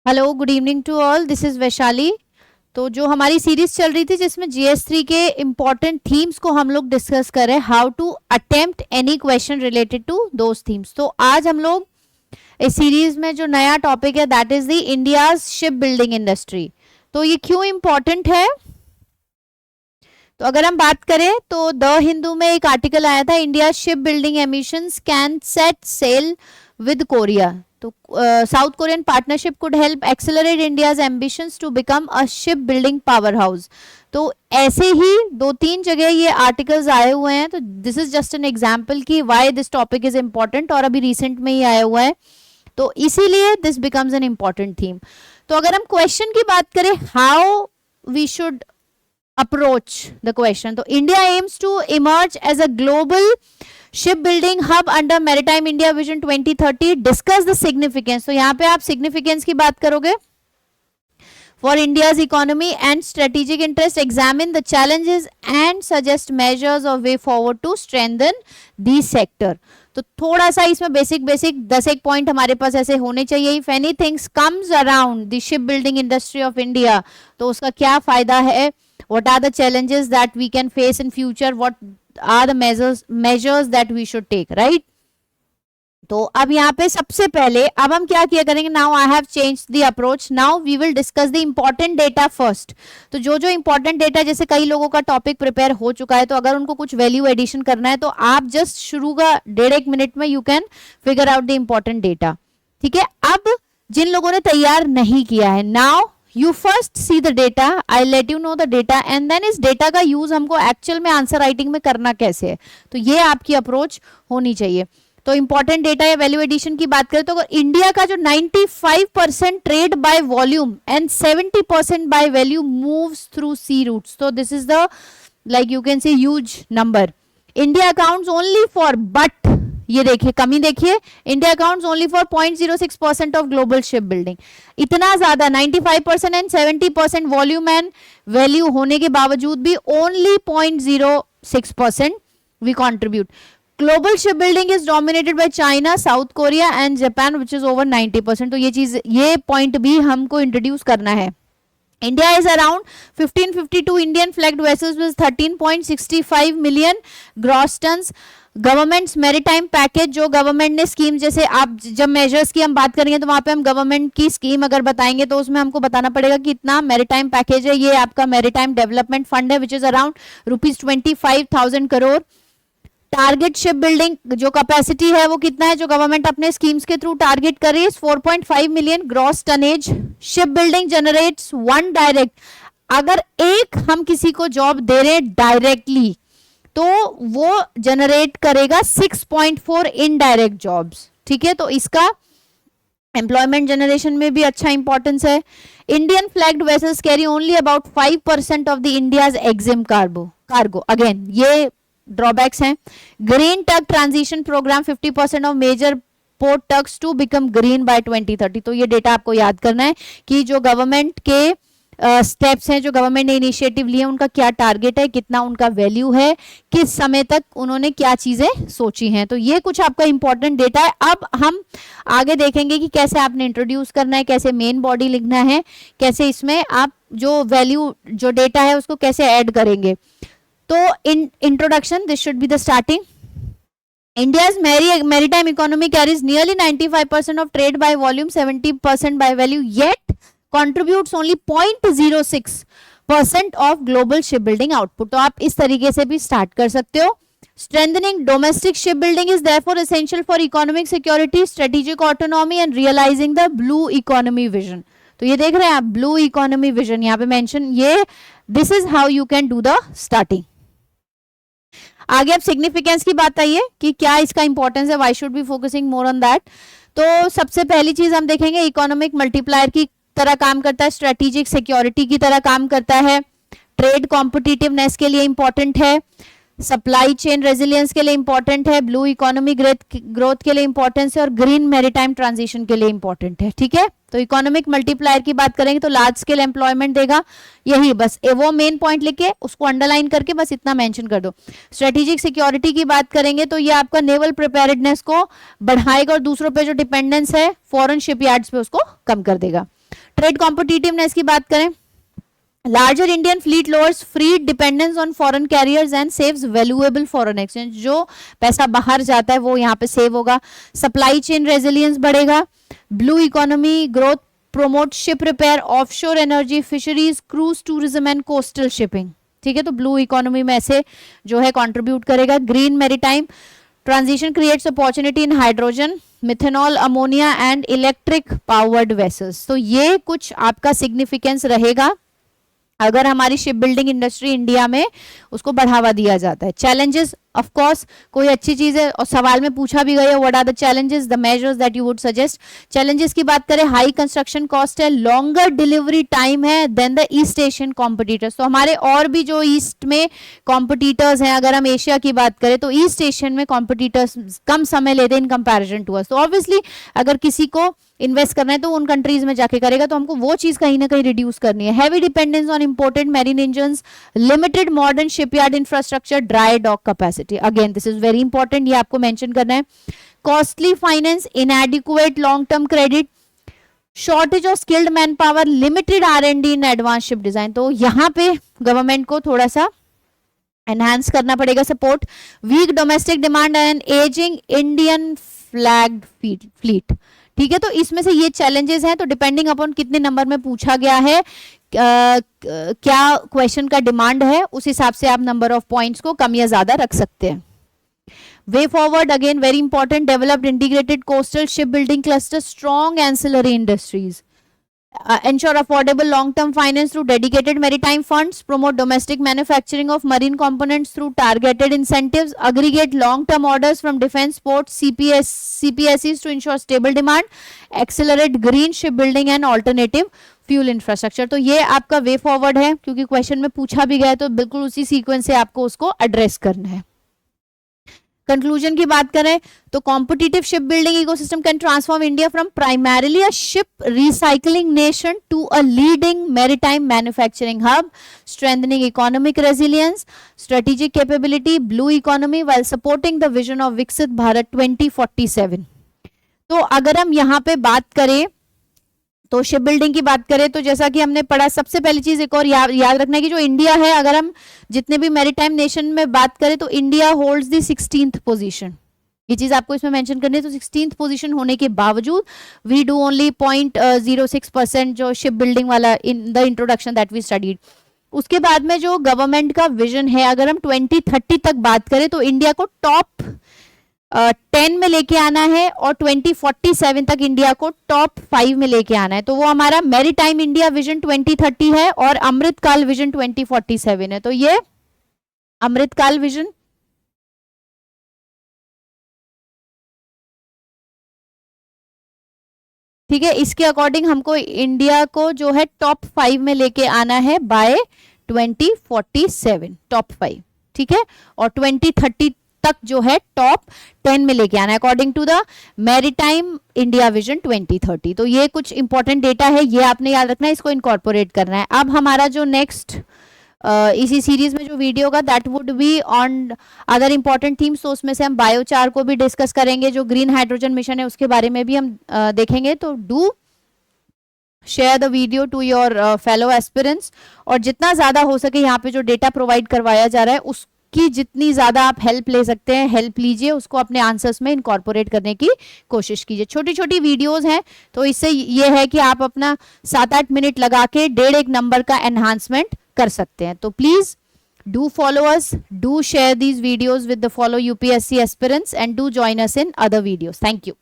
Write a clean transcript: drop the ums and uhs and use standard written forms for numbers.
Hello, good evening to all. This is Vaishali. तो जो हमारी सीरीज चल रही थी जिसमें GS3 के इम्पॉर्टेंट थीम्स को हम लोग डिस्कस कर रहे हैं, how to attempt any question related to those themes. तो आज हम लोग इस सीरीज में जो नया टॉपिक है that is the India's ship building industry. तो ये क्यों इम्पॉर्टेंट है? तो अगर हम बात करें तो द हिंदू में एक आर्टिकल आया था, India ship building emissions can set sail with Korea. तो South Korean partnership could help accelerate India's ambitions to become a ship building power house. तो ऐसे ही दो तीन जगह ये आर्टिकल्स आए हुए हैं। तो this is just an example कि why this topic is important, और अभी रिसेंट में ही आया हुआ है, तो इसीलिए this becomes an important theme. तो अगर हम क्वेश्चन की बात करें, how we should approach the question, तो India aims to emerge as a global shipbuilding hub under Maritime India Vision 2030. Discuss the significance. तो यहाँ पे आप significance की बात करोगे for India's economy and strategic interest. Examine the challenges and suggest measures or way forward to strengthen the sector. तो थोड़ा सा इसमें बेसिक 10 पॉइंट हमारे पास ऐसे होने चाहिए। If anything comes around the shipbuilding industry of India, तो उसका क्या फायदा है, what are the challenges that we can face in future, what are the measures that we should take, right? तो अब यहाँ पे सबसे पहले अब हम क्या किया करेंगे, now I have change the approach, now we will discuss the important data first. तो जो इंपॉर्टेंट डेटा, जैसे कई लोगों का टॉपिक प्रिपेयर हो चुका है, तो अगर उनको कुछ वैल्यू एडिशन करना है तो आप जस्ट शुरू का 1.5 मिनट में you can figure out the important data. ठीक है, अब जिन लोगों ने तैयार नहीं किया है, now you first see the data, I'll let you know the data, and then इस डेटा का यूज हमको एक्चुअल में आंसर राइटिंग में करना कैसे है, तो ये आपकी अप्रोच होनी चाहिए। तो इंपॉर्टेंट डेटा या वैल्यू एडिशन की बात करें तो अगर इंडिया का जो 95% trade by volume and 70% by value moves through sea routes, तो this is the like you can say huge number. India accounts only for, but ये देखिए कमी, देखिए India accounts only for 0.06% of global ship building. इतना ज्यादा 95% and 70% volume and value होने के बावजूद भी only 0.06% we contribute. Global ship building is dominated by China, South Korea and Japan which is over 90%। तो ये पॉइंट भी हमको इंट्रोड्यूस करना है। India is around 1552 Indian flagged vessels with 13.65 million gross tons. Governments maritime package, जो government ने scheme, जैसे आप जब मेजर्स की हम बात करेंगे तो वहां पे हम गवर्नमेंट की स्कीम अगर बताएंगे तो उसमें हमको बताना पड़ेगा कि इतना मैरीटाइम पैकेज है। ये आपका मैरीटाइम डेवलपमेंट फंड है which is around ₹25,000 crore. Target ship building जो कैपेसिटी है वो कितना है, जो गवर्नमेंट अपने स्कीम्स के थ्रू टारगेट कर रही है, 4.5 million gross tonnage. Ship building generates one direct, अगर एक हम किसी को जॉब दे रहे हैं डायरेक्टली तो वो जनरेट करेगा 6.4 इनडायरेक्ट जॉब्स। ठीक है, तो इसका एम्प्लॉयमेंट जनरेशन में भी अच्छा इंपॉर्टेंस है। Indian flagged vessels carry only about 5% of the India's EXIM cargo. Again ये ड्रॉबैक्स हैं। Green tug transition programme, 50% of major port tugs to become green by 2030। तो ये डेटा आपको याद करना है कि जो गवर्नमेंट के स्टेप्स हैं, जो गवर्नमेंट ने इनिशिएटिव लिए, उनका क्या टारगेट है, कितना उनका वैल्यू है, किस समय तक उन्होंने क्या चीजें सोची हैं। तो ये कुछ आपका इंपॉर्टेंट डेटा है। अब हम आगे देखेंगे कि कैसे आपने इंट्रोड्यूस करना है, कैसे मेन बॉडी लिखना है, कैसे इसमें आप जो वैल्यू जो डेटा है उसको कैसे ऐड करेंगे। तो in introduction, this should be the starting. India's maritime economy carries nearly 95% of trade by volume, 70% by value, yet contributes only 0.06% of global shipbuilding output. तो आप इस तरीके से भी स्टार्ट कर सकते हो। Strengthening domestic shipbuilding is therefore essential for economic security, strategic autonomy and realizing the blue economy vision. तो ये देख रहे हैं आप, blue economy vision यहाँ पे मेंशन, ये this is how you can do the starting. आगे अब सिग्निफिकेंस की बात आई है कि क्या इसका इंपॉर्टेंस है, why should be focusing more on that. तो सबसे पहली चीज हम देखेंगे, इकोनॉमिक मल्टीप्लायर की तरह काम करता है, स्ट्रेटेजिक सिक्योरिटी की तरह काम करता है, ट्रेड कॉम्पिटिटिवनेस के लिए इंपॉर्टेंट है, सप्लाई चेन रेजिलियंस के लिए इंपॉर्टेंट है, ब्लू इकोनॉमी ग्रोथ के लिए इंपॉर्टेंस है, और ग्रीन मैरीटाइम ट्रांजिशन के लिए इंपॉर्टेंट है। ठीक है, तो इकोनॉमिक मल्टीप्लायर की बात करेंगे तो लार्ज स्केल एम्प्लॉयमेंट देगा, यही बस वो मेन पॉइंट लिख के उसको अंडरलाइन करके बस इतना मेंशन कर दो। स्ट्रेटेजिक सिक्योरिटी की बात करेंगे तो ये आपका नेवल प्रिपेयर्डनेस को बढ़ाएगा और दूसरों पे जो डिपेंडेंस है फॉरेन शिपयार्ड्स पे उसको कम कर देगा। ट्रेड कॉम्पिटिटिवनेस की बात करें, larger Indian fleet lowers free dependence on foreign carriers and saves valuable foreign exchange, जो पैसा बाहर जाता है वो यहाँ पे सेव होगा। सप्लाई चेन रेजिलियंस बढ़ेगा, blue economy growth promote ship repair, offshore energy, fisheries, cruise tourism and coastal shipping, ठीक है। तो ब्लू इकोनॉमी में ऐसे जो है कंट्रीब्यूट करेगा। Green maritime transition creates opportunity in hydrogen, methanol, ammonia and electric powered vessels. तो ये कुछ आपका सिग्निफिकेंस रहेगा अगर हमारी शिप बिल्डिंग इंडस्ट्री इंडिया में उसको बढ़ावा दिया जाता है। चैलेंजेस, ऑफ कोर्स कोई अच्छी चीज है और सवाल में पूछा भी गया, what are the challenges, the measures that you would suggest. Challenges की बात करें, हाई कंस्ट्रक्शन कॉस्ट है, लॉन्गर डिलीवरी टाइम है than the East Asian competitors. तो हमारे और भी जो ईस्ट में कॉम्पिटिटर्स हैं, अगर हम एशिया की बात करें तो ईस्ट एशियन में कॉम्पिटिटर्स कम समय लेते हैं इन कंपैरिजन टू अस। तो ऑब्वियसली अगर किसी को इन्वेस्ट करना है तो उन कंट्रीज में जाके करेगा, तो हमको वो चीज कहीं ना कहीं रिड्यूस करनी है। Heavy dependence on imported marine engines, limited modern shipyard infrastructure, dry dock capacity, again this is very important, ये आपको मेंशन करना है। Costly finance, inadequate long term credit, shortage of skilled manpower, limited R&D in advance ship design. तो यहाँ पे government को थोड़ा सा एनहांस करना पड़ेगा support. Weak domestic demand and ageing Indian flagged fleet, ठीक है। तो इसमें से ये चैलेंजेस हैं, तो डिपेंडिंग अपॉन कितने नंबर में पूछा गया है, क्या क्वेश्चन का डिमांड है, उस हिसाब से आप नंबर ऑफ पॉइंट्स को कम या ज्यादा रख सकते हैं। Way forward, again very important, developed integrated coastal ship building cluster, strong ancillary industries, ensure affordable long-term finance through dedicated maritime funds, promote domestic manufacturing of marine components through targeted incentives, aggregate long-term orders from defense ports, CPSEs to ensure stable demand, accelerate green shipbuilding and alternative fuel infrastructure। तो ये आपका way forward है, क्योंकि question में पूछा भी गया है तो बिल्कुल उसी सीक्वेंस से आपको उसको एड्रेस करना है। कंक्लूजन की बात करें तो competitive shipbuilding ecosystem can transform India from primarily a ship recycling nation to a leading maritime manufacturing hub, strengthening economic resilience, strategic capability, blue economy while supporting the vision of Viksit Bharat 2047। तो अगर हम यहाँ पे बात करें तो ship building की बात करें तो जैसा कि हमने पढ़ा, सबसे पहली चीज एक और याद रखना है कि जो इंडिया है, अगर हम जितने भी मैरीटाइम नेशन में बात करें तो India holds the 16th position. ये चीज आपको इसमें मेंशन करनी है। तो 16th पोजीशन होने के बावजूद वी डू ओनली 0.06% जो शिप बिल्डिंग वाला in the introduction that we studied. उसके बाद में जो गवर्नमेंट का विजन है, अगर हम 2030 तक बात करें तो इंडिया को टॉप 10 में लेके आना है और 2047 तक इंडिया को टॉप 5 में लेके आना है। तो वो हमारा मैरीटाइम इंडिया विजन 2030 है और अमृतकाल विजन 2047 है। तो ये अमृतकाल विजन ठीक है, इसके अकॉर्डिंग हमको इंडिया को जो है टॉप 5 में लेके आना है बाय 2047, टॉप 5, ठीक है, और 2030 तक जो है टॉप 10 में लेके आना है according to the maritime India vision 2030। तो ये कुछ इंपॉर्टेंट डेटा है, ये आपने याद रखना है, इसको इनकॉर्पोरेट करना है। अब हमारा जो नेक्स्ट इसी सीरीज में जो वीडियो का that would be on other important themes. तो उसमें से हम बायोचार को भी डिस्कस करेंगे, जो ग्रीन हाइड्रोजन मिशन है उसके बारे में भी हम देखेंगे। तो do share the video to your fellow aspirants, और जितना ज्यादा हो सके यहाँ पे जो डेटा प्रोवाइड करवाया जा रहा है उसकी जितनी ज्यादा आप हेल्प ले सकते हैं हेल्प लीजिए, उसको अपने आंसर्स में इनकॉर्पोरेट करने की कोशिश कीजिए। छोटी छोटी वीडियोस हैं तो इससे ये है कि आप अपना 7-8 मिनट लगा के 1.5 नंबर का एनहांसमेंट कर सकते हैं। तो please do follow us, do share these videos with the fellow UPSC aspirants and do join us in other videos. Thank you.